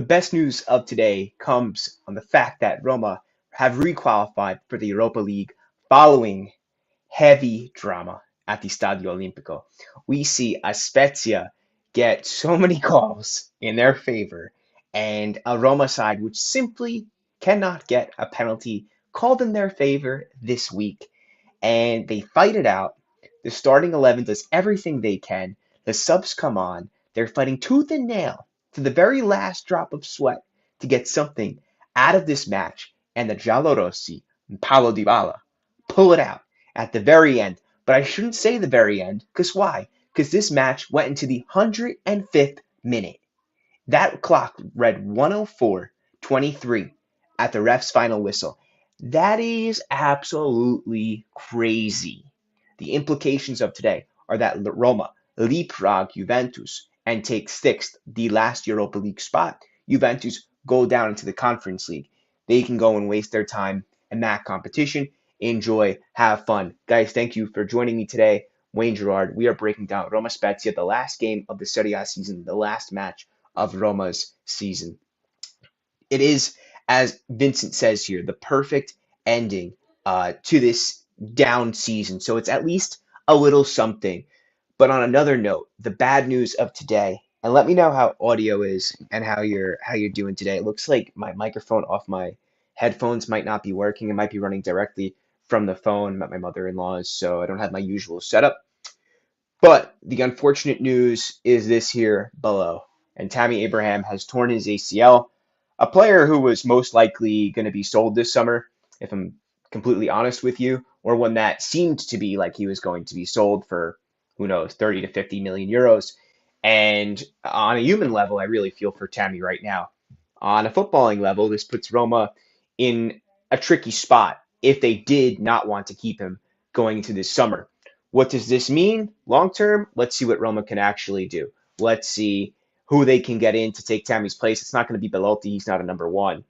best news of today comes on the fact that Roma have requalified for the Europa League following heavy drama at the Stadio Olimpico. We see a Spezia get so many calls in their favor, and a Roma side which simply cannot get a penalty called in their favor this week. And they fight it out. The starting 11 does everything they can. The subs come on. They're fighting tooth and nail to the very last drop of sweat to get something out of this match. And the Giallorossi and PAULO DYBALA pull it out at the very end. But I shouldn't say the very end, because why? Because this match went into the 105th minute. That clock read 104:23 at the ref's final whistle. That is absolutely crazy. The implications of today are that Roma leapfrog Juventus and take sixth, the last Europa League spot. Juventus go down into the Conference League. They can go and waste their time in that competition. Enjoy, have fun. Guys, thank you for joining me today. Wayne Gerard, we are breaking down Roma Spezia, the last game of the Serie A season, the last match of Roma's season. It is, as Vincent says here, the perfect ending to this down season. So it's at least a little something. But on another note, the bad news of today, and let me know how audio is and how you're doing today. It looks like my microphone off my headphones might not be working. It might be running directly from the phone. I'm at my mother-in-law's, so I don't have my usual setup. But the unfortunate news is this here below. And Tammy Abraham has torn his ACL, a player who was most likely going to be sold this summer, if I'm completely honest with you, or one that seemed to be like he was going to be sold for, who knows, 30 to 50 million euros. And on a human level, I really feel for Tammy right now. On a footballing level, this puts Roma in a tricky spot if they did not want to keep him going into this summer. What does this mean long term? Let's see what Roma can actually do. Let's see who they can get in to take Tammy's place. It's not going to be Belotti. He's not a number one.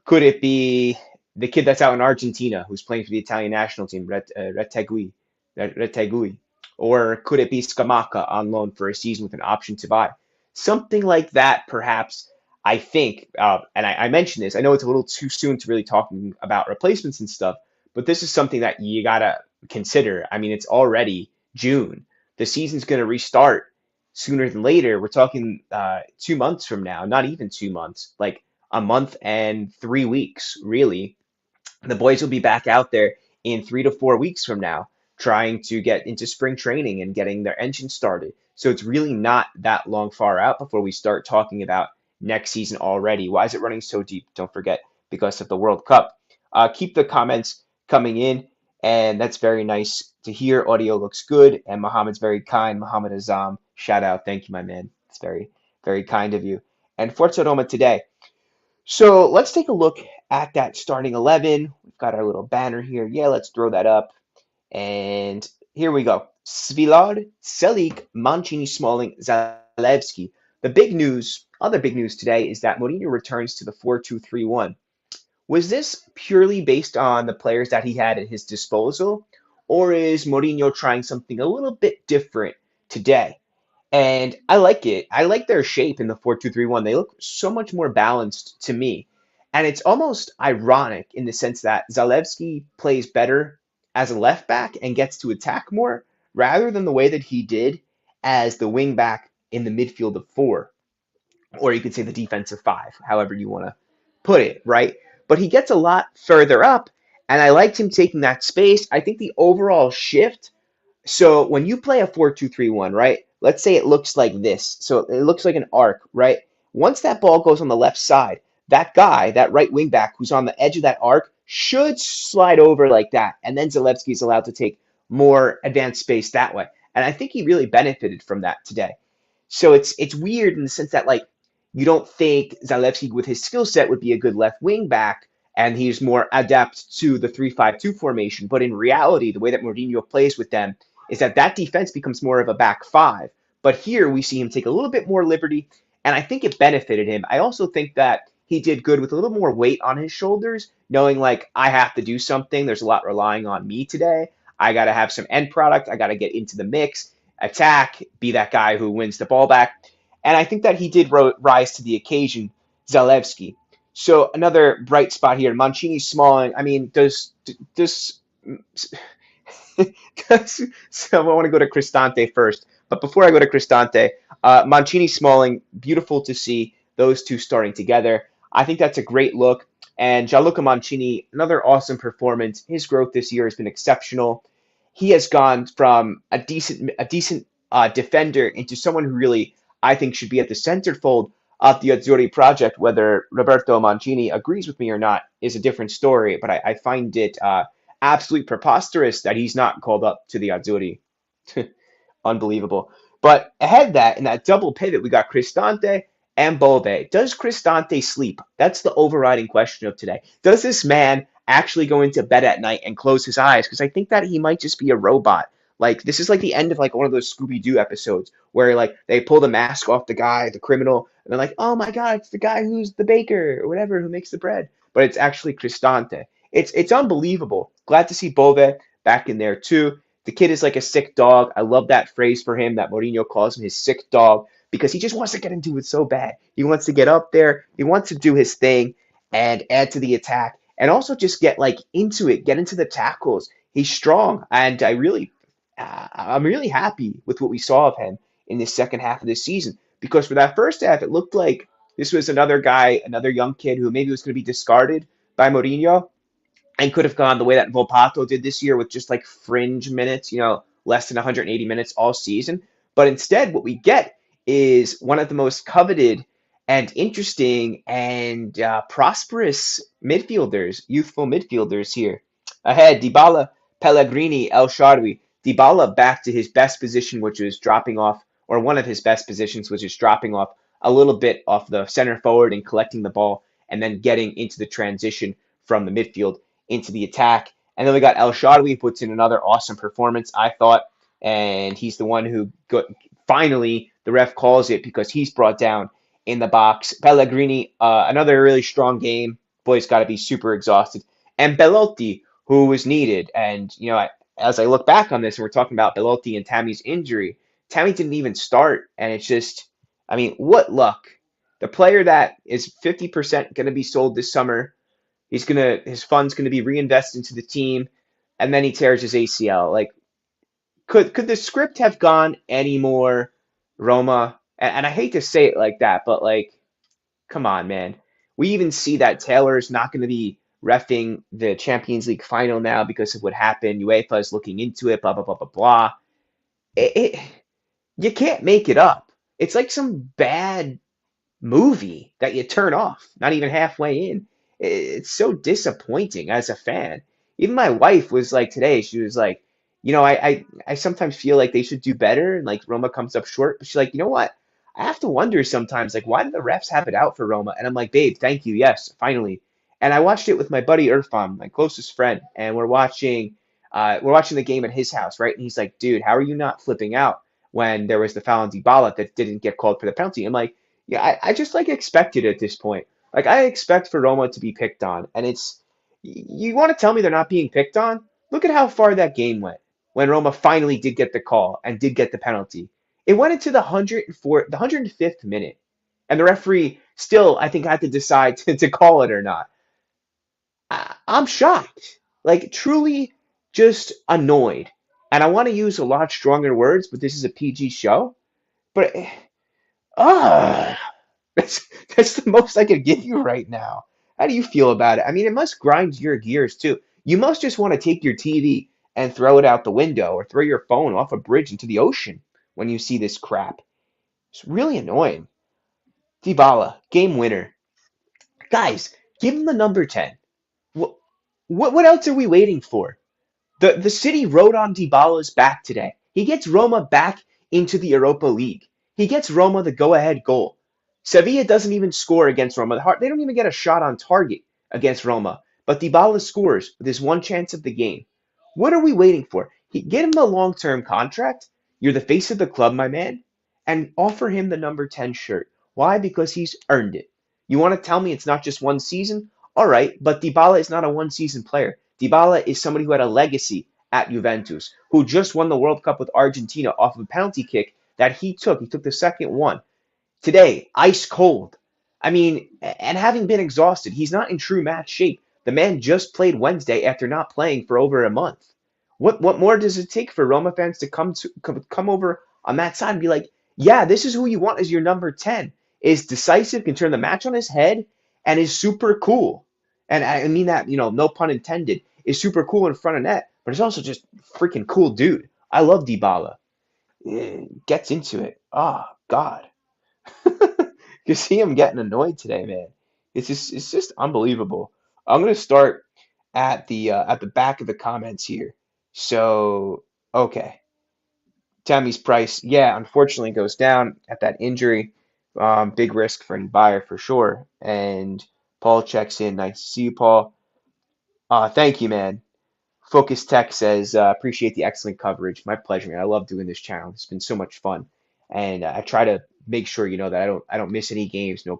Could it be the kid that's out in Argentina who's playing for the Italian national team, Retegui? Or could it be Scamacca on loan for a season with an option to buy? Something like that, perhaps. I think, and I mentioned this, I know it's a little too soon to really talk about replacements and stuff, but this is something that you got to consider. I mean, it's already June. The season's going to restart sooner than later. We're talking 2 months from now, not even 2 months, like a month and 3 weeks, really. The boys will be back out there in 3 to 4 weeks from now, trying to get into spring training and getting their engine started. So it's really not that long far out before we start talking about next season already. Why is it running so deep? Don't forget, because of the World Cup. Keep the comments coming in, and that's very nice to hear. Audio looks good, and Mohammed's very kind. Mohammed Azam, shout out. Thank you, my man. It's very, very kind of you. And Forza Roma today. So let's take a look at that starting 11. We've got our little banner here. Yeah, let's throw that up. And here we go. Svilard, Selic, Mancini, Smalling, Zalewski. The big news, other big news today is that Mourinho returns to the 4-2-3-1. Was this purely based on the players that he had at his disposal, or is Mourinho trying something a little bit different today? And I like it. I like their shape in the 4-2-3-1. They look so much more balanced to me. And it's almost ironic in the sense that Zalewski plays better as a left back and gets to attack more rather than the way that he did as the wing back in the midfield of four, or you could say the defensive five, however you want to put it, right? But he gets a lot further up, and I liked him taking that space. I think the overall shift, so when you play a 4-2-3-1, right? Let's say it looks like this. So it looks like an arc, right? Once that ball goes on the left side, that guy, that right wing back who's on the edge of that arc, should slide over like that. And then Zalewski is allowed to take more advanced space that way. And I think he really benefited from that today. So it's weird in the sense that, like, you don't think Zalewski with his skill set would be a good left wing back, and he's more adept to the 3-5-2 formation. But in reality, the way that Mourinho plays with them is that that defense becomes more of a back five. But here we see him take a little bit more liberty, and I think it benefited him. I also think that he did good with a little more weight on his shoulders, knowing, like, I have to do something. There's a lot relying on me today. I got to have some end product. I got to get into the mix, attack, be that guy who wins the ball back. And I think that he did rise to the occasion Zalewski. So another bright spot here. Mancini, Smalling. I mean, does so I want to go to Cristante first. But before I go to Cristante, Mancini, Smalling, beautiful to see those two starting together. I think that's a great look. And Gianluca Mancini, another awesome performance. His growth this year has been exceptional. He has gone from a decent defender into someone who really I think should be at the centerfold of the Azzurri project. Whether Roberto Mancini agrees with me or not is a different story, but I find it absolutely preposterous that he's not called up to the Azzurri. Unbelievable. But ahead of that, in that double pivot, we got Cristante and Bove. Does Cristante sleep? That's the overriding question of today. Does this man actually go into bed at night and close his eyes? Because I think that he might just be a robot. Like this is like the end of like one of those Scooby Doo episodes where like they pull the mask off the guy, the criminal, and they're like, "Oh my God, it's the guy who's the baker or whatever who makes the bread," but it's actually Cristante. It's unbelievable. Glad to see Bove back in there too. The kid is like a sick dog. I love that phrase for him that Mourinho calls him his sick dog because he just wants to get into it so bad. He wants to get up there. He wants to do his thing and add to the attack and also just get like into it, get into the tackles. He's strong, and I'm really happy with what we saw of him in the second half of this season because for that first half, it looked like this was another guy, another young kid who maybe was going to be discarded by Mourinho and could have gone the way that Volpato did this year with just like fringe minutes, less than 180 minutes all season. But instead, what we get is one of the most coveted and interesting and prosperous midfielders, youthful midfielders here. Ahead, Dybala, Pellegrini, El Shaarawy. Dybala back to his best position, which was dropping off, or one of his best positions, which is dropping off a little bit off the center forward and collecting the ball and then getting into the transition from the midfield into the attack. And then we got El Shaarawy, who puts in another awesome performance, I thought. And he's the one who finally, the ref calls it because he's brought down in the box. Pellegrini, another really strong game. Boy's got to be super exhausted. And Belotti, who was needed. And, as I look back on this and we're talking about Belotti and Tammy's injury, Tammy didn't even start. And it's just, I mean, what luck. The player that is 50% going to be sold this summer, his fund's gonna be reinvested into the team, and then he tears his ACL. Like, could the script have gone any more Roma? And I hate to say it like that, but like, come on, man. We even see that Taylor's not going to be refing the Champions League final now because of what happened. UEFA is looking into it. Blah blah blah blah blah. It you can't make it up. It's like some bad movie that you turn off, not even halfway in. It's so disappointing as a fan. Even my wife was like today, she was like, I sometimes feel like they should do better and like Roma comes up short. But she's like, you know what? I have to wonder sometimes, like, why do the refs have it out for Roma? And I'm like, babe, thank you. Yes, finally. And I watched it with my buddy Irfan, my closest friend, and we're watching the game at his house, right? And he's like, dude, how are you not flipping out when there was the foul on Dybala that didn't get called for the penalty? I'm like, yeah, I just like expected at this point. Like I expect for Roma to be picked on, and you want to tell me they're not being picked on? Look at how far that game went when Roma finally did get the call and did get the penalty. It went into the 105th minute, and the referee still, I think, had to decide to call it or not. I'm shocked, like truly, just annoyed. And I want to use a lot stronger words, but this is a PG show. But ah. That's that's the most I could give you right now. How do you feel about it? I mean, it must grind your gears too. You must just want to take your TV and throw it out the window or throw your phone off a bridge into the ocean when you see this crap. It's really annoying. Dybala, game winner. Guys, give him the number 10. What what else are we waiting for? The city rode on Dybala's back today. He gets Roma back into the Europa League. He gets Roma the go-ahead goal. Sevilla doesn't even score against Roma. They don't even get a shot on target against Roma. But Dybala scores with his one chance of the game. What are we waiting for? Get him a long-term contract. You're the face of the club, my man. And offer him the number 10 shirt. Why? Because he's earned it. You want to tell me it's not just one season? All right, but Dybala is not a one-season player. Dybala is somebody who had a legacy at Juventus, who just won the World Cup with Argentina off of a penalty kick that he took. He took the second one. Today, ice cold. I mean, and having been exhausted, he's not in true match shape. The man just played Wednesday after not playing for over a month. What more does it take for Roma fans to come over on that side and be like, yeah, this is who you want as your number 10. Is decisive, can turn the match on his head, and is super cool. And I mean that, no pun intended, is super cool in front of net, but it's also just freaking cool dude. I love DYBALA. Gets into it. Oh God. You see him getting annoyed today, man. It's just unbelievable. I'm gonna start at the back of the comments here. So okay, Tammy's price, yeah, unfortunately goes down at that injury. Big risk for any buyer for sure. And Paul checks in. Nice to see you, Paul. Thank you, man. Focus Tech says, appreciate the excellent coverage. My pleasure, man. I love doing this channel. It's been so much fun, and I try to make sure that I don't miss any games, no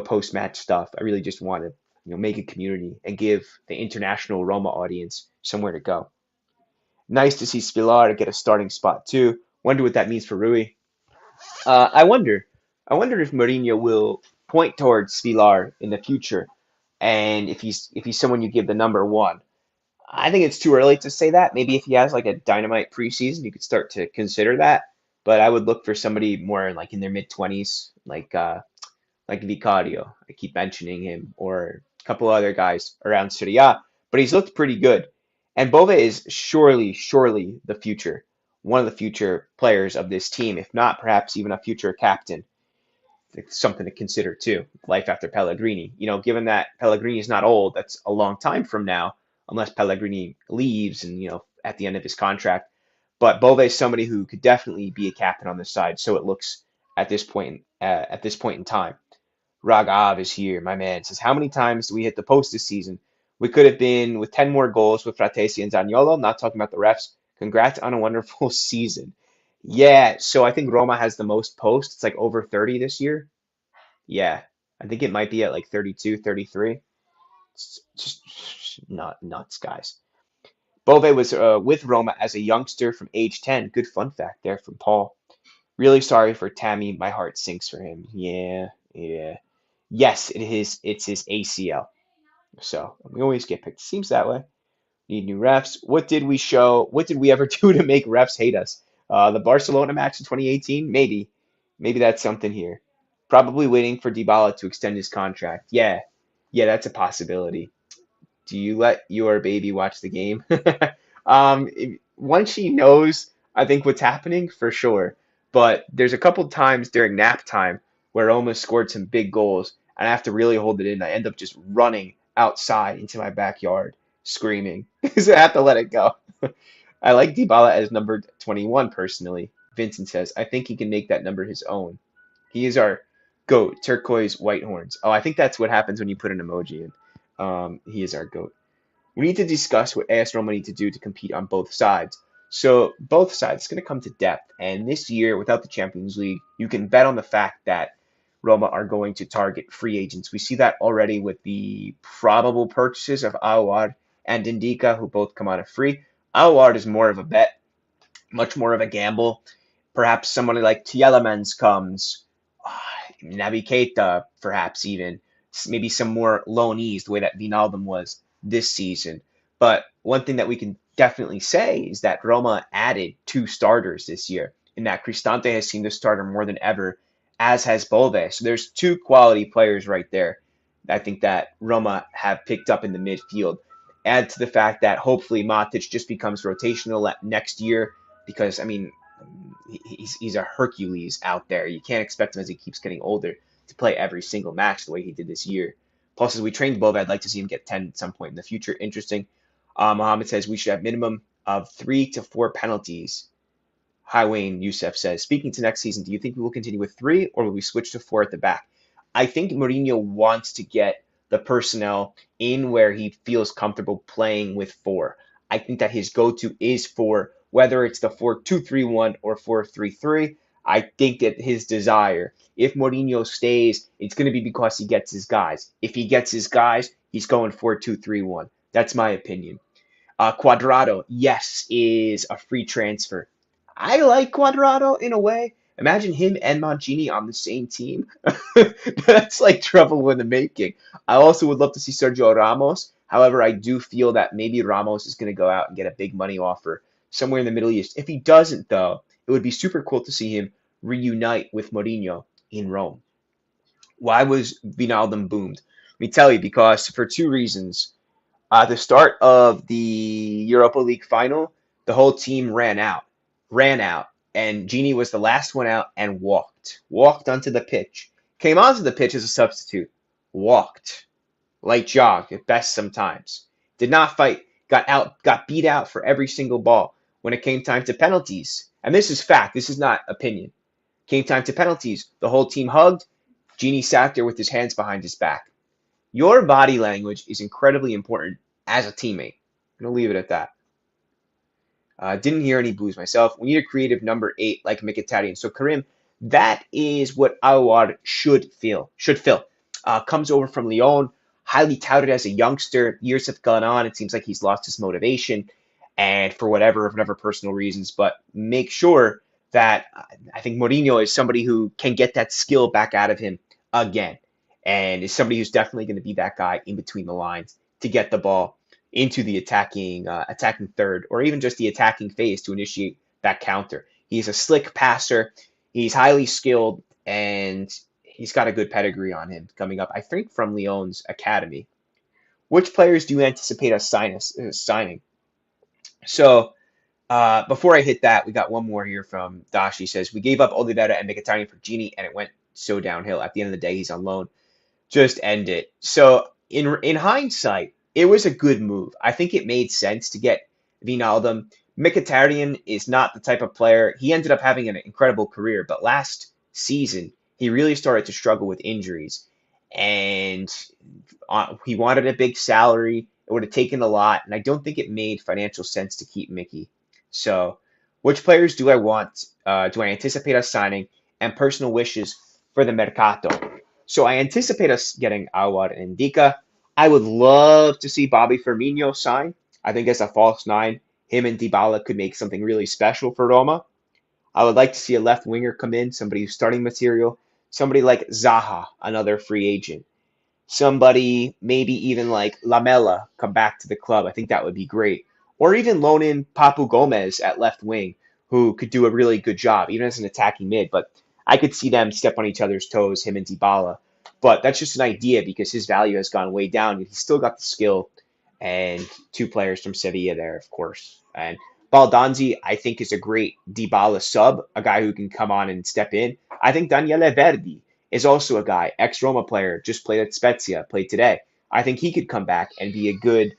post match stuff. I really just want to make a community and give the international Roma audience somewhere to go. Nice to see Spilar get a starting spot too. Wonder what that means for Rui. I wonder. I wonder if Mourinho will point towards Spilar in the future, and if he's someone you give the number one. I think it's too early to say that. Maybe if he has like a dynamite preseason, you could start to consider that. But I would look for somebody more like in their mid 20s, like Vicario. I keep mentioning him, or a couple other guys around Serie A. But he's looked pretty good. And Bove is surely the future, one of the future players of this team, if not perhaps even a future captain. It's something to consider too. Life after Pellegrini. Given that Pellegrini is not old, that's a long time from now, unless Pellegrini leaves and at the end of his contract. But Bove is somebody who could definitely be a captain on this side. So it looks at this point in time. Ragav is here, my man. Says, how many times do we hit the post this season? We could have been with 10 more goals with Fratesi and Zaniolo. Not talking about the refs. Congrats on a wonderful season. Yeah, so I think Roma has the most posts. It's like over 30 this year. Yeah, I think it might be at like 32, 33. It's just not nuts, guys. Bove was with Roma as a youngster from age 10. Good fun fact there from Paul. Really sorry for Tammy. My heart sinks for him. Yeah, yeah. Yes, it's his ACL. So we always get picked. Seems that way. Need new refs. What did we show? What did we ever do to make refs hate us? The Barcelona match in 2018? Maybe. Maybe that's something here. Probably waiting for DYBALA to extend his contract. Yeah. Yeah, that's a possibility. Do you let your baby watch the game? Once she knows, I think what's happening for sure. But there's a couple times during nap time where I almost scored some big goals, and I have to really hold it in. I end up just running outside into my backyard, screaming because I have to let it go. I like DYBALA as number 21 personally. Vincent says, I think he can make that number his own. He is our goat, turquoise white horns. Oh, I think that's what happens when you put an emoji in. He is our goat. We need to discuss what AS Roma need to do to compete on both sides. So both sides, it's going to come to depth. And this year, without the Champions League, you can bet on the fact that Roma are going to target free agents. We see that already with the probable purchases of Aouar and Indica, who both come out of free. Aouar is more of a bet, much more of a gamble. Perhaps somebody like Tielemans comes, Naby Keita, perhaps even maybe some more loanees, the way that Vinaldum was this season. But one thing that we can definitely say is that Roma added two starters this year, and that Cristante has seen the starter more than ever, as has Bove. So there's two quality players right there. I think that Roma have picked up in the midfield. Add to the fact that hopefully Matic just becomes rotational next year, because I mean he's a Hercules out there. You can't expect him as he keeps getting older to play every single match the way he did this year. Plus, as we trained Bove, I'd like to see him get 10 at some point in the future. Interesting. Mohammed says we should have minimum of 3 to 4 penalties. Hi Wayne Youssef says, speaking to next season, do you think we will continue with 3 or will we switch to 4 at the back? I think Mourinho wants to get the personnel in where he feels comfortable playing with 4. I think that his go-to is 4, whether it's the 4-2-3-1 or 4-3-3. I think that his desire, if Mourinho stays, it's going to be because he gets his guys. If he gets his guys, he's going 4-2-3-1. That's my opinion. Quadrado, yes, is a free transfer. I like Quadrado in a way, Imagine him and Mancini on the same team. That's like trouble in the making. I also would love to see Sergio Ramos. However, I do feel that maybe Ramos is going to go out and get a big money offer somewhere in the Middle East. If he doesn't, though, it would be super cool to see him reunite with Mourinho in Rome. Why was Vinaldum boomed? Let me tell you, because for two reasons. The start of the Europa League final, the whole team ran out, and Genie was the last one out and walked onto the pitch, came onto the pitch as a substitute, walked, light jog at best sometimes, did not fight, got beat out for every single ball when it came time to penalties. And this is fact, this is not opinion. Came time to penalties, the whole team hugged, Genie sat there with his hands behind his back. Your body language is incredibly important as a teammate. I'm going to leave it at that. Didn't hear any boos myself. We need a creative number 8 like Mkhitaryan. So Karim, that is what Aouar should fill. Comes over from Lyon, highly touted as a youngster. Years have gone on. It seems like he's lost his motivation, and for whatever personal reasons. But make sure that I think Mourinho is somebody who can get that skill back out of him again, and is somebody who's definitely going to be that guy in between the lines to get the ball into the attacking third, or even just the attacking phase to initiate that counter. He's a slick passer. He's highly skilled, and he's got a good pedigree on him coming up, I think, from Lyon's academy. Which players do you anticipate us signing? So before I hit that, we got one more here from Dashi. Says, we gave up Oliveira and Mkhitaryan for Genie, and it went so downhill. At the end of the day, he's on loan. Just end it. So in hindsight, it was a good move. I think it made sense to get Wijnaldum. Mkhitaryan is not the type of player. He ended up having an incredible career, but last season he really started to struggle with injuries, and he wanted a big salary. It would have taken a lot, and I don't think it made financial sense to keep Mickey. So, which players do I want? Do I anticipate us signing? And personal wishes for the Mercato. So I anticipate us getting Awar and Ndika. I would love to see Bobby Firmino sign. I think as a false nine, him and DYBALA could make something really special for Roma. I would like to see a left winger come in, somebody who's starting material, somebody like Zaha, another free agent. Somebody maybe even like Lamela come back to the club. I think that would be great. Or even loan in Papu Gomez at left wing, who could do a really good job, even as an attacking mid. But I could see them step on each other's toes, him and DYBALA. But that's just an idea because his value has gone way down. He's still got the skill, and two players from Sevilla there, of course. And Baldanzi, I think, is a great DYBALA sub, a guy who can come on and step in. I think Daniele Verdi is also a guy, ex-Roma player, just played at Spezia, played today. I think he could come back and be a good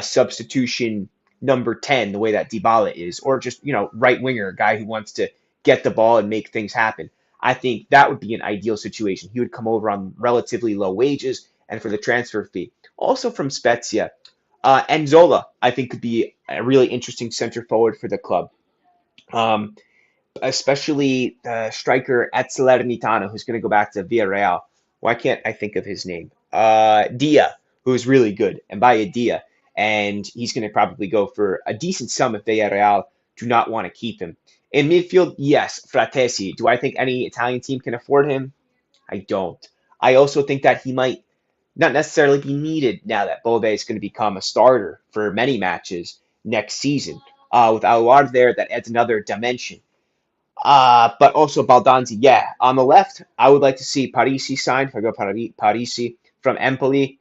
substitution number 10, the way that DYBALA is, or just, right winger, a guy who wants to get the ball and make things happen. I think that would be an ideal situation. He would come over on relatively low wages and for the transfer fee. Also from Spezia, Enzola, I think, could be a really interesting center forward for the club. Um, Especially the striker at Salernitana, who's going to go back to Villarreal. Why can't I think of his name? Dia, who's really good, and by a Dia, and he's going to probably go for a decent sum if Villarreal do not want to keep him. In midfield, yes, Fratesi. Do I think any Italian team can afford him? I don't. I also think that he might not necessarily be needed now that Bobe is going to become a starter for many matches next season. With Aouar there, that adds another dimension. But also Baldanzi, yeah. On the left, I would like to see Parisi signed, Fago Parisi from Empoli.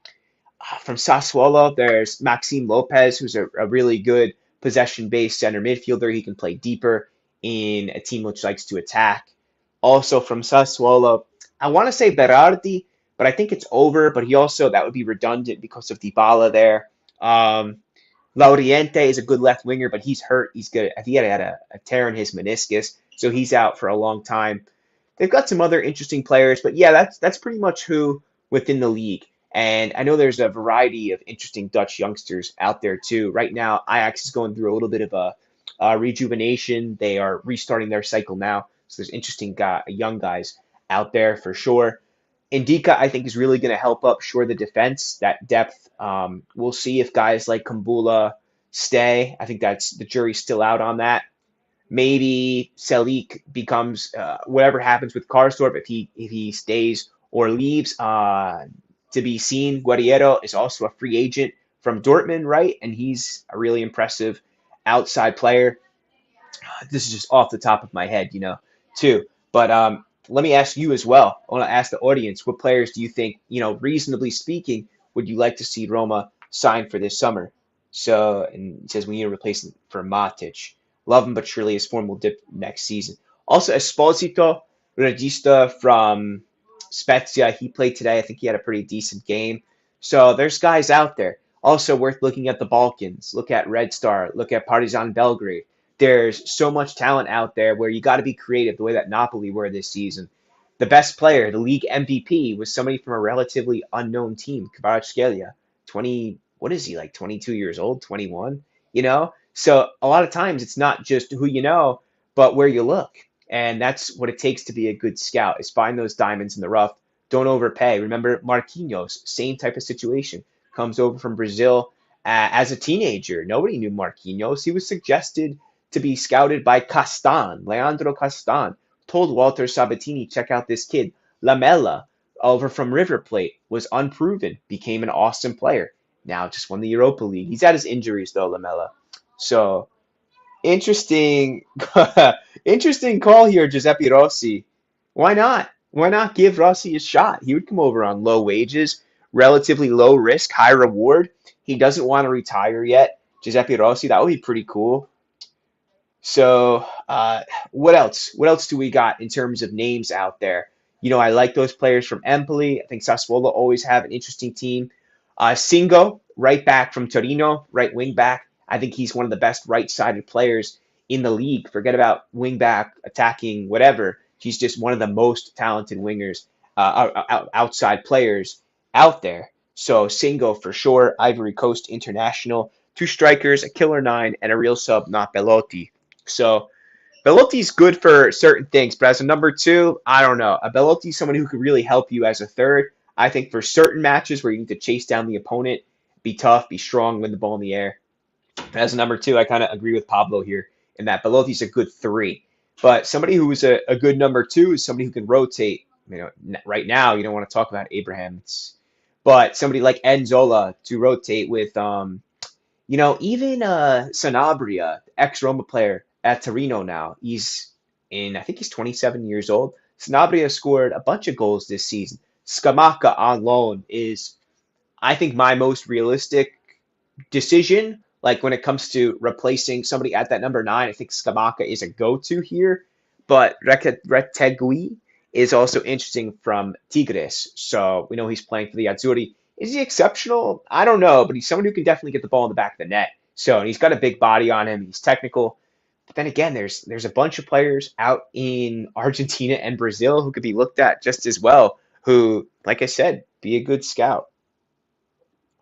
From Sassuolo, there's Maxime Lopez, who's a really good possession-based center midfielder. He can play deeper in a team which likes to attack. Also from Sassuolo, I want to say Berardi, but I think it's over. But that would be redundant because of DYBALA there. Lauriente is a good left winger, but he's hurt. He's good. I think he had a tear in his meniscus, so he's out for a long time. They've got some other interesting players, but yeah, that's pretty much who within the league. And I know there's a variety of interesting Dutch youngsters out there too. Right now, Ajax is going through a little bit of a rejuvenation. They are restarting their cycle now, so there's interesting young guys out there for sure. Indika, I think, is really going to help up shore the defense, that depth. We'll see if guys like Kumbula stay. I think that's the jury's still out on that. Maybe Selic becomes whatever happens with Karsdorp if he stays or leaves. To be seen. Guerriero is also a free agent from Dortmund, right? And he's a really impressive outside player. This is just off the top of my head, too. But let me ask you as well. I want to ask the audience, what players do you think, reasonably speaking, would you like to see Roma sign for this summer? So, and it says we need a replacement for Matic. Love him, but surely his form will dip next season. Also, Esposito, Regista from Spezia, he played today. I think he had a pretty decent game. So there's guys out there. Also worth looking at the Balkans. Look at Red Star. Look at Partizan Belgrade. There's so much talent out there where you got to be creative the way that Napoli were this season. The best player, the league MVP, was somebody from a relatively unknown team, Kvaratskhelia. 20, what is he, like 22 years old, 21? So a lot of times it's not just who you know, but where you look. And that's what it takes to be a good scout, is find those diamonds in the rough. Don't overpay. Remember Marquinhos, same type of situation. Comes over from Brazil as a teenager. Nobody knew Marquinhos. He was suggested to be scouted by Castan, Leandro Castan, told Walter Sabatini, check out this kid. Lamela, over from River Plate, was unproven, became an awesome player. Now just won the Europa League. He's had his injuries though, Lamela. So interesting, interesting call here, Giuseppe Rossi. Why not? Why not give Rossi a shot? He would come over on low wages, relatively low risk, high reward. He doesn't want to retire yet. Giuseppe Rossi, that would be pretty cool. So, what else? What else do we got in terms of names out there? I like those players from Empoli. I think Sassuolo always have an interesting team. Singo, right back from Torino, right wing back. I think he's one of the best right-sided players in the league. Forget about wing back, attacking, whatever. He's just one of the most talented wingers, outside players out there. So Singo for sure. Ivory Coast international. Two strikers, a killer nine, and a real sub, not Belotti. So Belotti's good for certain things, but as a number two, I don't know. A Belotti's someone who could really help you as a third. I think for certain matches where you need to chase down the opponent, be tough, be strong, win the ball in the air. But as a number two, I kind of agree with Pablo here in that Belotti's a good three. But somebody who is a good number two is somebody who can rotate. Right now you don't want to talk about Abraham, but somebody like Enzola to rotate with even Sanabria, ex-Roma player at Torino now. I think he's 27 years old. Sanabria scored a bunch of goals this season. Scamacca on loan is, I think, my most realistic decision. Like when it comes to replacing somebody at that number nine, I think Scamacca is a go-to here. But Retegui is also interesting from Tigres. So we know he's playing for the Azzurri. Is he exceptional? I don't know, but he's someone who can definitely get the ball in the back of the net. So, and he's got a big body on him. He's technical. But then again, there's a bunch of players out in Argentina and Brazil who could be looked at just as well, who, like I said, be a good scout.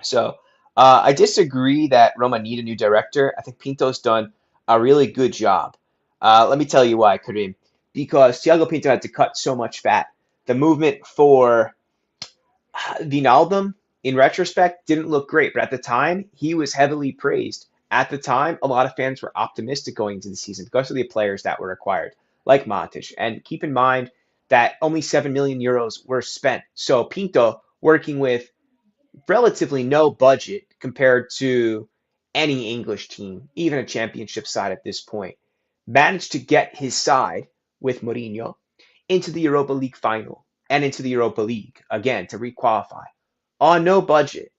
So, I disagree that Roma need a new director. I think Pinto's done a really good job. Let me tell you why, Karim. Because Thiago Pinto had to cut so much fat. The movement for Vinaldum, in retrospect, didn't look great, but at the time, he was heavily praised. At the time, a lot of fans were optimistic going into the season because of the players that were acquired, like Matic. And keep in mind that only 7 million euros were spent. So Pinto, working with relatively no budget compared to any English team, even a championship side at this point, managed to get his side with Mourinho into the Europa League final and into the Europa League again to requalify on no budget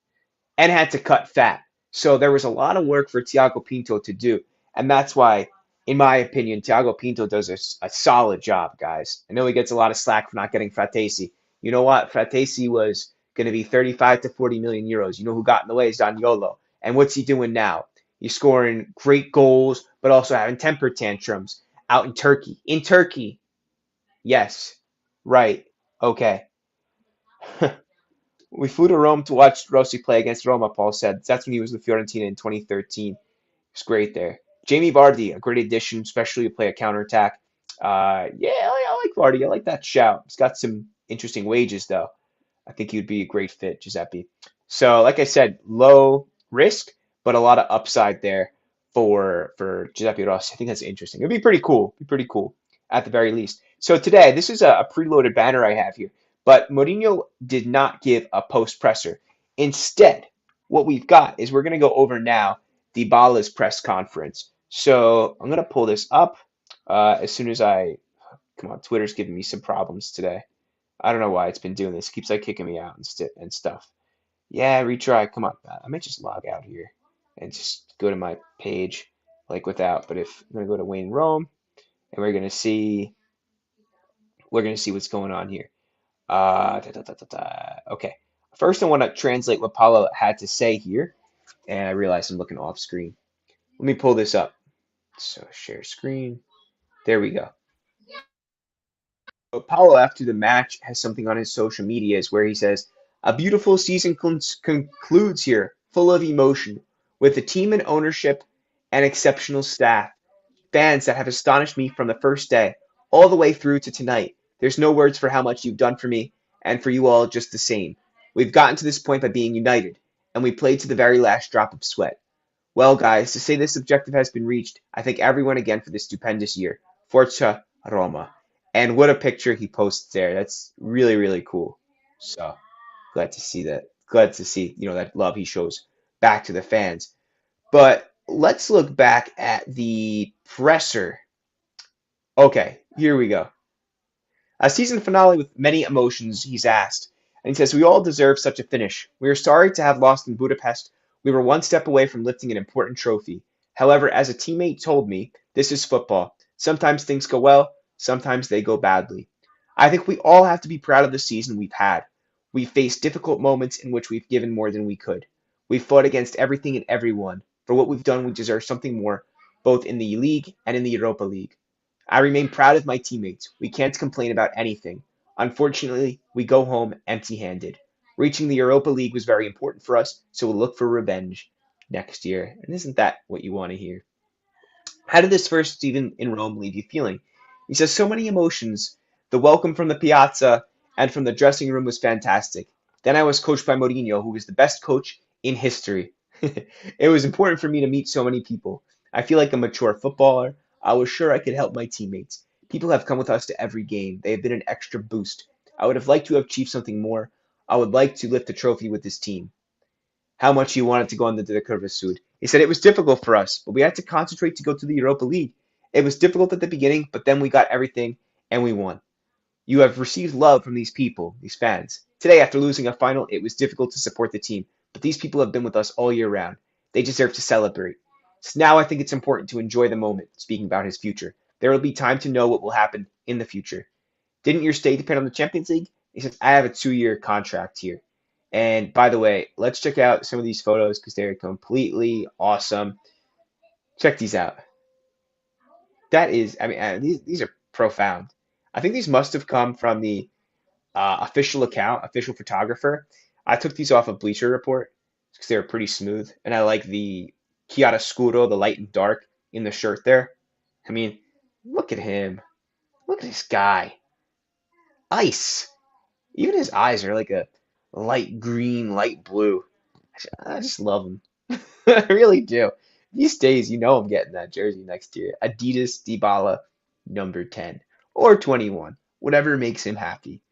and had to cut fat. So there was a lot of work for Thiago Pinto to do. And that's why, in my opinion, Thiago Pinto does a solid job, guys. I know he gets a lot of slack for not getting Fratesi. You know what? Fratesi was going to be 35 to 40 million euros. You know who got in the way is Zaniolo. And what's he doing now? He's scoring great goals, but also having temper tantrums out in Turkey. In Turkey, yes. Right. Okay. We flew to Rome to watch Rossi play against Roma, Paul said. That's when he was with Fiorentina in 2013. It's great there. Jamie Vardy, a great addition, especially to play a counterattack. Yeah, I like Vardy. I like that shout. He's got some interesting wages, though. I think he would be a great fit, Giuseppe. So, like I said, low risk, but a lot of upside there for Giuseppe Rossi. I think that's interesting. It'd be pretty cool. Be pretty cool at the very least. So today, this is a preloaded banner I have here, but Mourinho did not give a post presser. Instead, what we've got is we're going to go over now DYBALA's press conference. So I'm going to pull this up as soon as I come on. Twitter's giving me some problems today. I don't know why it's been doing this. It keeps like kicking me out and stuff. Yeah, retry. Come on. I might just log out here and just go to my page like without. But if I'm gonna go to Wayne Rome and we're gonna see what's going on here. Okay. First, I want to translate what Paulo had to say here, and I realize I'm looking off screen. Let me pull this up. So share screen. There we go. So Paulo, after the match, has something on his social medias where he says, "A beautiful season concludes here, full of emotion, with the team and ownership and exceptional staff. Fans that have astonished me from the first day, all the way through to tonight. There's no words for how much you've done for me, and for you all just the same. We've gotten to this point by being united, and we played to the very last drop of sweat. Well, guys, to say this objective has been reached, I thank everyone again for this stupendous year. Forza Roma." And what a picture he posts there. That's really, really cool. So glad to see that. Glad to see, that love he shows back to the fans. But let's look back at the presser. Okay, here we go. A season finale with many emotions, he's asked. And he says, "We all deserve such a finish. We are sorry to have lost in Budapest. We were one step away from lifting an important trophy. However, as a teammate told me, this is football. Sometimes things go well, sometimes they go badly. I think we all have to be proud of the season we've had. We've faced difficult moments in which we've given more than we could. We've fought against everything and everyone. For what we've done, we deserve something more, both in the league and in the Europa League. I remain proud of my teammates. We can't complain about anything. Unfortunately, we go home empty-handed. Reaching the Europa League was very important for us, so we'll look for revenge next year." And isn't that what you want to hear? How did this first season in Rome leave you feeling? He says, "So many emotions. The welcome from the piazza and from the dressing room was fantastic. Then I was coached by Mourinho, who was the best coach in history. It was important for me to meet so many people. I feel like a mature footballer. I was sure I could help my teammates. People have come with us to every game. They have been an extra boost. I would have liked to have achieved something more. I would like to lift a trophy with this team." How much he wanted to go on the Curva Sud. He said, "It was difficult for us, but we had to concentrate to go to the Europa League. It was difficult at the beginning, but then we got everything and we won. You have received love from these people, these fans. Today, after losing a final, it was difficult to support the team, but these people have been with us all year round. They deserve to celebrate. So now I think it's important to enjoy the moment," speaking about his future. "There will be time to know what will happen in the future. Didn't your stay depend on the Champions League?" He says, "I have a 2-year contract here." And by the way, let's check out some of these photos because they're completely awesome. Check these out. That is, I mean, these are profound. I think these must have come from the official account, official photographer. I took these off of Bleacher Report because they were pretty smooth, and I like the chiaroscuro, the light and dark in the shirt there. I mean, look at him. Look at this guy. Ice. Even his eyes are like a light green, light blue. I just love him. I really do. These days, I'm getting that jersey next year. Adidas DYBALA number 10 or 21, whatever makes him happy.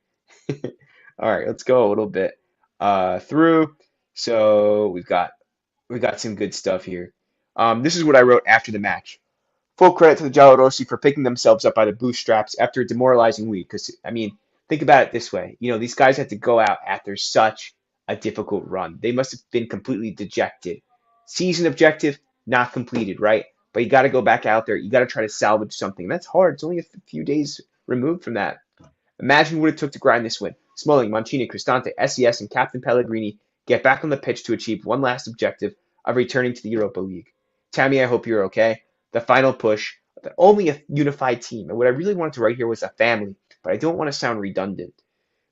All right, let's go a little bit through. So we got some good stuff here. This is what I wrote after the match. Full credit to the Giallorossi for picking themselves up by the bootstraps after a demoralizing week. Because, I mean, think about it this way. These guys had to go out after such a difficult run. They must have been completely dejected. Season objective, not completed, right? But you got to go back out there. You got to try to salvage something. That's hard. It's only a few days removed from that. Imagine what it took to grind this win. Smalling, Mancini, Cristante, SES, and Captain Pellegrini get back on the pitch to achieve one last objective of returning to the Europa League. Tammy, I hope you're okay. The final push, but only a unified team. And what I really wanted to write here was a family, but I don't want to sound redundant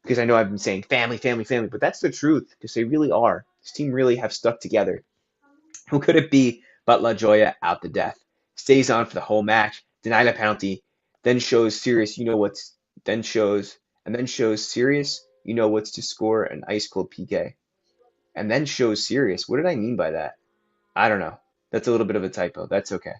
because I know I've been saying family, family, family, but that's the truth because they really are. This team really have stuck together. Who could it be but La Joya out to death? Stays on for the whole match, denied a penalty, then shows serious, then shows serious, what's to score an ice cold PK. And then shows serious. What did I mean by that? I don't know. That's a little bit of a typo. That's okay.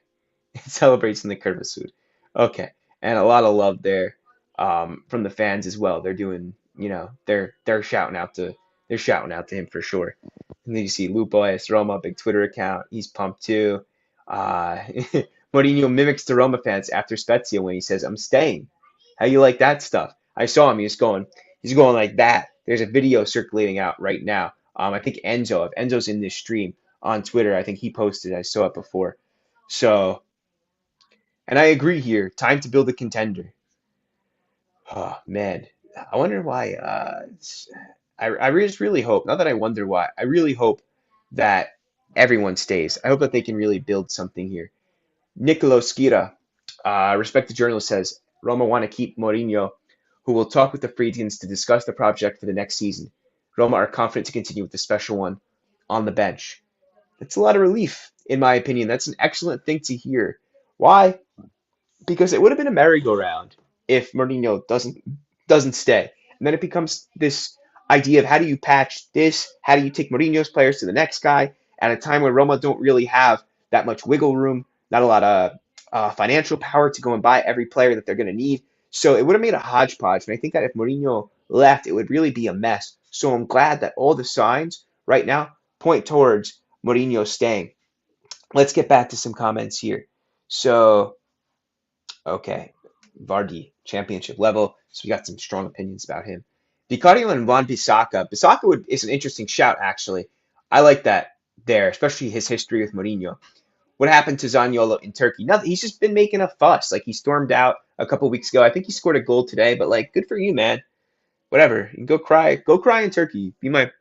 It celebrates in the Curva Sud. Okay, and a lot of love there from the fans as well. They're doing, they're shouting out to him for sure. And then you see Lupo S Roma, big Twitter account. He's pumped too. Uh, Mourinho mimics the Roma fans after Spezia when he says, "I'm staying." How you like that stuff? I saw him. He's going like that. There's a video circulating out right now. I think Enzo, if Enzo's in this stream on Twitter, I think he posted. I saw it before. So, and I agree here. Time to build a contender. Oh man, I wonder why. I just really hope. Not that I wonder why. I really hope that everyone stays. I hope that they can really build something here. Nicolo Schira, respected journalist, says Roma want to keep Mourinho, who will talk with the Friedkins to discuss the project for the next season. Roma are confident to continue with the special one on the bench. That's a lot of relief, in my opinion. That's an excellent thing to hear. Why? Because it would have been a merry-go-round if Mourinho doesn't stay. And then it becomes this idea of how do you patch this? How do you take Mourinho's players to the next guy at a time when Roma don't really have that much wiggle room, not a lot of financial power to go and buy every player that they're going to need. So it would have made a hodgepodge. And I think that if Mourinho left, it would really be a mess. So I'm glad that all the signs right now point towards Mourinho staying. Let's get back to some comments here. So okay. Vardy, championship level. So we got some strong opinions about him. Vicario and Juan Bissaka. Is an interesting shout, actually. I like that there, especially his history with Mourinho. What happened to Zaniolo in Turkey? Nothing. He's just been making a fuss. Like, he stormed out a couple weeks ago. I think he scored a goal today, but, like, good for you, man. Whatever. You can go cry. Go cry in Turkey. What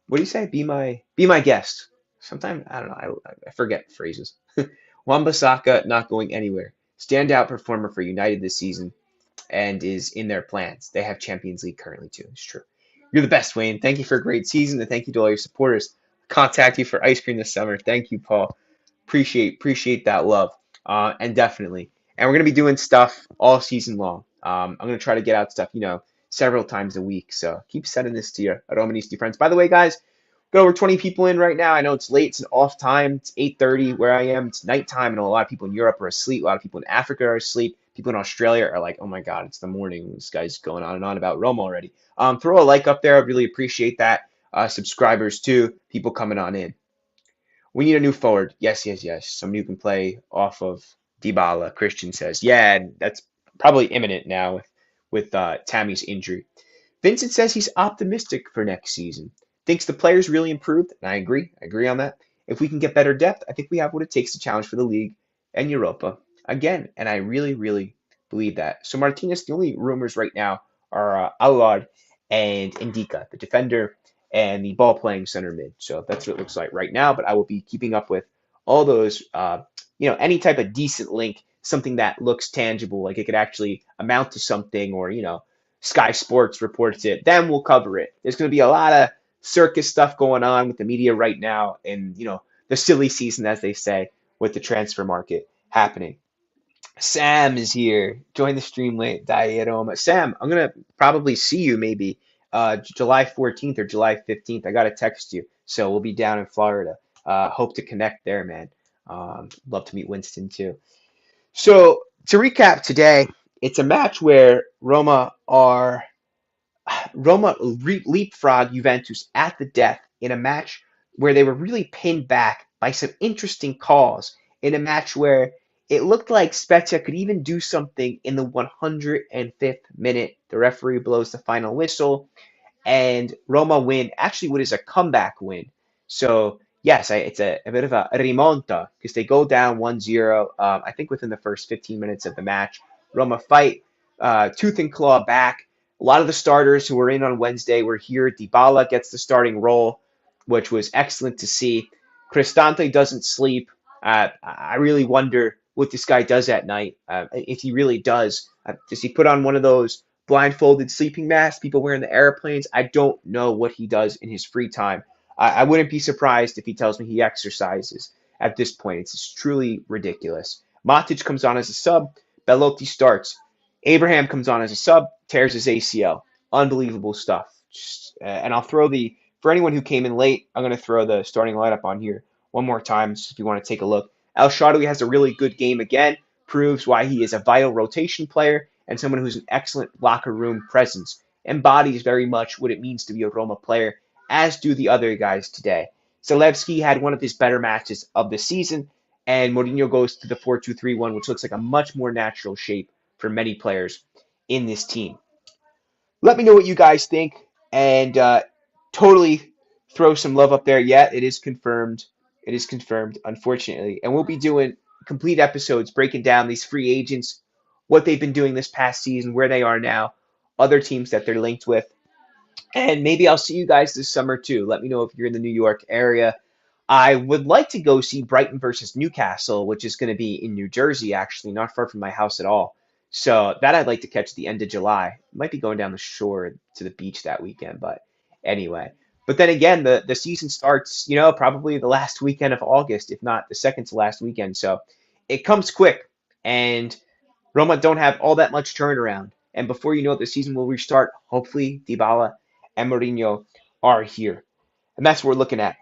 do you say? Be my guest. Sometimes, I don't know. I forget phrases. Wan-Bissaka not going anywhere. Standout performer for United this season and is in their plans. They have Champions League currently too. It's true. You're the best, Wayne. Thank you for a great season, and thank you to all your supporters. Contact you for ice cream this summer. Thank you, Paul. Appreciate that love, and definitely. And we're gonna be doing stuff all season long. I'm gonna try to get out stuff, several times a week. So keep sending this to your Romanisti friends. By the way, guys, got over 20 people in right now. I know it's late. It's an off time. It's 8:30 where I am. It's nighttime, and a lot of people in Europe are asleep. A lot of people in Africa are asleep. People in Australia are like, oh my God, it's the morning. This guy's going on and on about Roma already. Throw a like up there. I'd really appreciate that. Subscribers too. People coming on in. We need a new forward. Yes, yes, yes. Somebody who can play off of DYBALA, Christian says. Yeah, that's probably imminent now with Tammy's injury. Vincent says he's optimistic for next season. Thinks the players really improved, and I agree. I agree on that. If we can get better depth, I think we have what it takes to challenge for the league and Europa again. And I really, really believe that. So Martinez, the only rumors right now are Allard and Indica, the defender and the ball playing center mid. So that's what it looks like right now. But I will be keeping up with all those, any type of decent link, something that looks tangible, like it could actually amount to something, or Sky Sports reports it, then we'll cover it. There's going to be a lot of circus stuff going on with the media right now, and the silly season, as they say, with the transfer market happening. Sam is here. Join the stream late. Roma. Sam, I'm gonna probably see you maybe July 14th or July 15th. I gotta text you, so we'll be down in Florida. Hope to connect there, man. Love to meet Winston too. So to recap today, it's a match where Roma leapfrog Juventus at the death in a match where they were really pinned back by some interesting calls, in a match where it looked like Spezia could even do something in the 105th minute. The referee blows the final whistle, and Roma win. Actually, what is a comeback win? So yes, it's a bit of a rimonta because they go down 1-0. I think within the first 15 minutes of the match, Roma fight tooth and claw back. A lot of the starters who were in on Wednesday were here. DYBALA gets the starting role, which was excellent to see. Cristante doesn't sleep. I really wonder what this guy does at night. If he really does. Does he put on one of those blindfolded sleeping masks people wear in the airplanes? I don't know what he does in his free time. I wouldn't be surprised if he tells me he exercises at this point. It's truly ridiculous. Matic comes on as a sub. Belotti starts. Abraham comes on as a sub, tears his ACL. Unbelievable stuff. And I'll throw for anyone who came in late, I'm going to throw the starting lineup on here. one more time if you want to take a look. El Shaarawy has a really good game again, proves why he is a vital rotation player and someone who's an excellent locker room presence. Embodies very much what it means to be a Roma player, as do the other guys today. Zalewski had one of his better matches of the season, and Mourinho goes to the 4-2-3-1, which looks like a much more natural shape for many players in this team. Let me know what you guys think, and totally throw some love up there. Yeah, it is confirmed. It is confirmed, unfortunately. And we'll be doing complete episodes breaking down these free agents, what they've been doing this past season, where they are now, other teams that they're linked with. And maybe I'll see you guys this summer too. Let me know if you're in the New York area. I would like to go see Brighton versus Newcastle, which is going to be in New Jersey, actually, not far from my house at all. So that I'd like to catch at the end of July. Might be going down the shore to the beach that weekend, but anyway. But then again, the season starts, probably the last weekend of August, if not the second to last weekend. So it comes quick, and Roma don't have all that much turnaround. And before you know it, the season will restart. Hopefully, DYBALA and Mourinho are here. And that's what we're looking at.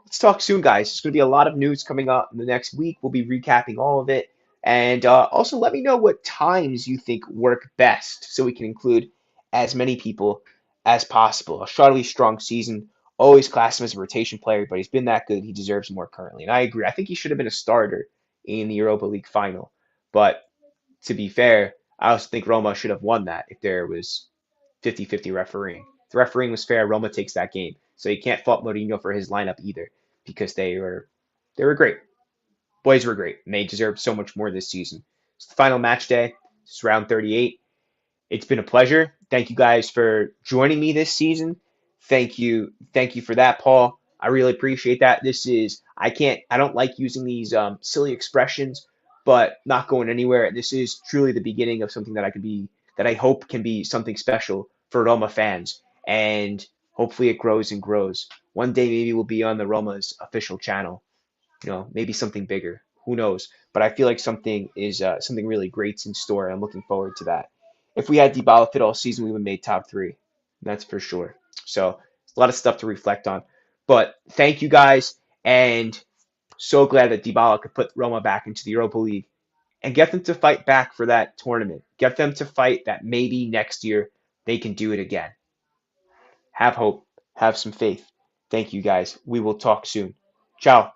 Let's talk soon, guys. There's going to be a lot of news coming up in the next week. We'll be recapping all of it. And also let me know what times you think work best so we can include as many people as possible. A Shardley strong season. Always class him as a rotation player, but he's been that good. He deserves more currently. And I agree. I think he should have been a starter in the Europa League final. But to be fair, I also think Roma should have won that if there was 50-50 refereeing. If the refereeing was fair, Roma takes that game. So you can't fault Mourinho for his lineup either because they were great. Boys were great, and they deserved so much more this season. It's the final match day. It's round 38. It's been a pleasure. Thank you guys for joining me this season. Thank you for that, Paul. I really appreciate that. I don't like using these silly expressions, but not going anywhere. This is truly the beginning of something that I hope can be something special for Roma fans, and hopefully it grows and grows. One day maybe we'll be on the Roma's official channel. Maybe something bigger. Who knows? But I feel like something really great's in store. I'm looking forward to that. If we had DYBALA fit all season, we would have made top three. That's for sure. So a lot of stuff to reflect on. But thank you guys, and so glad that DYBALA could put Roma back into the Europa League and get them to fight back for that tournament. Get them to fight that maybe next year they can do it again. Have hope. Have some faith. Thank you guys. We will talk soon. Ciao.